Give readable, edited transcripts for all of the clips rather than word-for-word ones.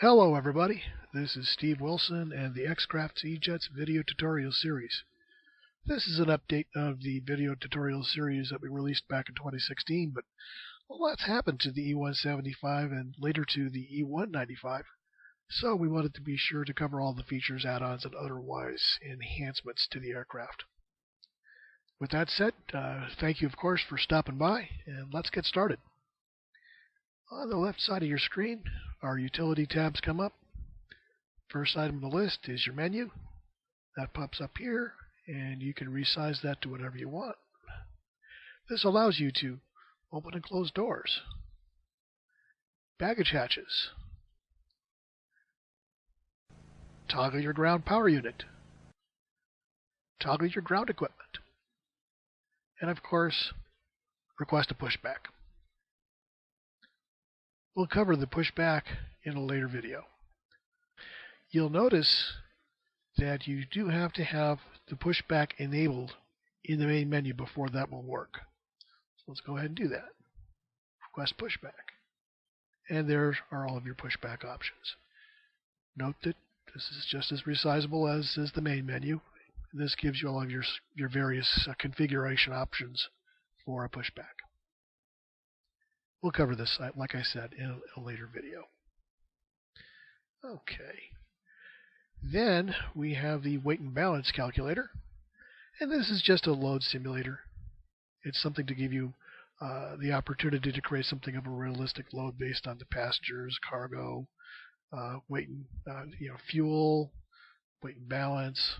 Hello everybody, this is Steve Wilson and the X-Craft's EJets video tutorial series. This is an update of the video tutorial series that we released back in 2016, but a lot's happened to the E175 and later to the E195, so we wanted to be sure to cover all the features, add-ons, and otherwise enhancements to the aircraft. With that said, thank you of course for stopping by, and let's get started. On the left side of your screen, our utility tabs come up. First item on the list is your menu. That pops up here, and you can resize that to whatever you want. This allows you to open and close doors, baggage hatches, toggle your ground power unit, toggle your ground equipment, and of course, request a pushback. We'll cover the pushback in a later video. You'll notice that you do have to have the pushback enabled in the main menu before that will work. So let's go ahead and do that. Request pushback. And there are all of your pushback options. Note that this is just as resizable as the main menu. This gives you all of your various configuration options for a pushback. We'll cover this, like I said, in a later video. Okay. Then we have the weight and balance calculator. And this is just a load simulator. It's something to give you the opportunity to create something of a realistic load based on the passengers, cargo, weight and fuel, weight and balance.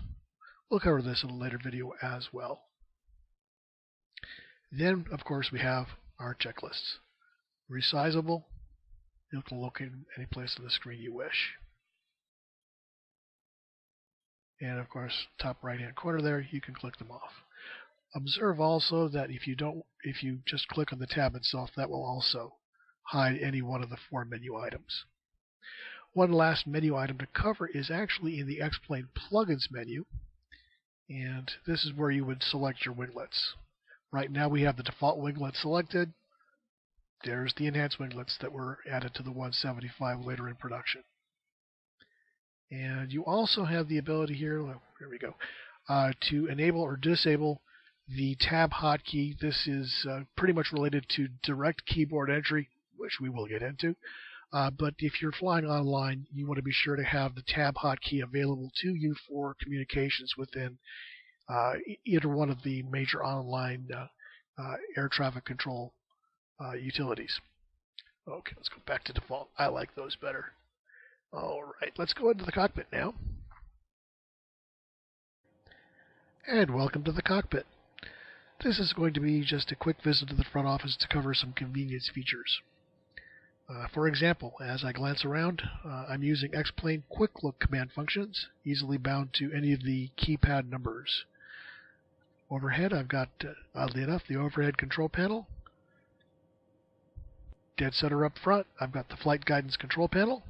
We'll cover this in a later video as well. Then, of course, we have our checklists. Resizable, you can locate any place on the screen you wish. And of course, top right hand corner there, you can click them off. Observe also that if you just click on the tab itself, that will also hide any one of the four menu items. One last menu item to cover is actually in the X-Plane plugins menu, and this is where you would select your winglets. Right now we have the default winglet selected. There's the enhanced winglets that were added to the 175 later in production. And you also have the ability here, here we go, to enable or disable the tab hotkey. This is pretty much related to direct keyboard entry, which we will get into. But if you're flying online, you want to be sure to have the tab hotkey available to you for communications within either one of the major online air traffic control utilities. Okay, let's go back to default. I like those better. Alright, let's go into the cockpit now. And welcome to the cockpit. This is going to be just a quick visit to the front office to cover some convenience features. For example, as I glance around, I'm using X-Plane Quick Look command functions, easily bound to any of the keypad numbers. Overhead, I've got, oddly enough, the overhead control panel. Dead center up front, I've got the flight guidance control panel.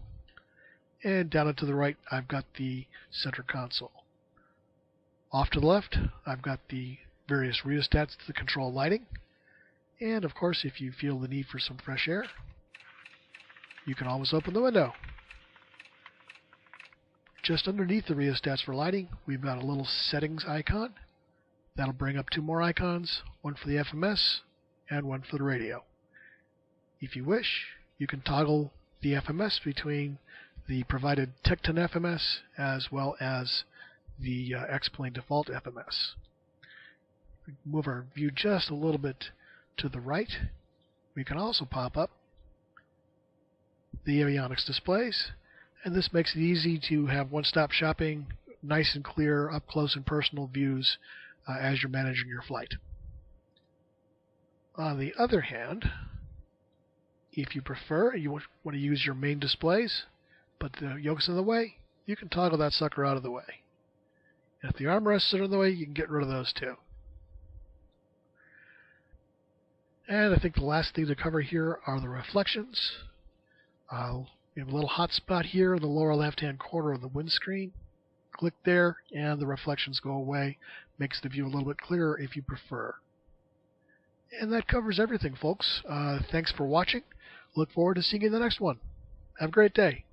And down and to the right, I've got the center console. Off to the left, I've got the various rheostats to control lighting. And of course, if you feel the need for some fresh air, you can always open the window. Just underneath the rheostats for lighting, we've got a little settings icon. That'll bring up two more icons, one for the FMS and one for the radio. If you wish, you can toggle the FMS between the provided Tecton FMS as well as the X-Plane default FMS. Move our view just a little bit to the right. We can also pop up the avionics displays, and this makes it easy to have one-stop shopping, nice and clear, up close and personal views as you're managing your flight. On the other hand, if you prefer, you want to use your main displays, but the yoke's in the way, you can toggle that sucker out of the way. And if the armrests are in the way, you can get rid of those too. And I think the last thing to cover here are the reflections. We have a little hot spot here in the lower left-hand corner of the windscreen. Click there, and the reflections go away. Makes the view a little bit clearer if you prefer. And that covers everything, folks. Thanks for watching. Look forward to seeing you in the next one. Have a great day.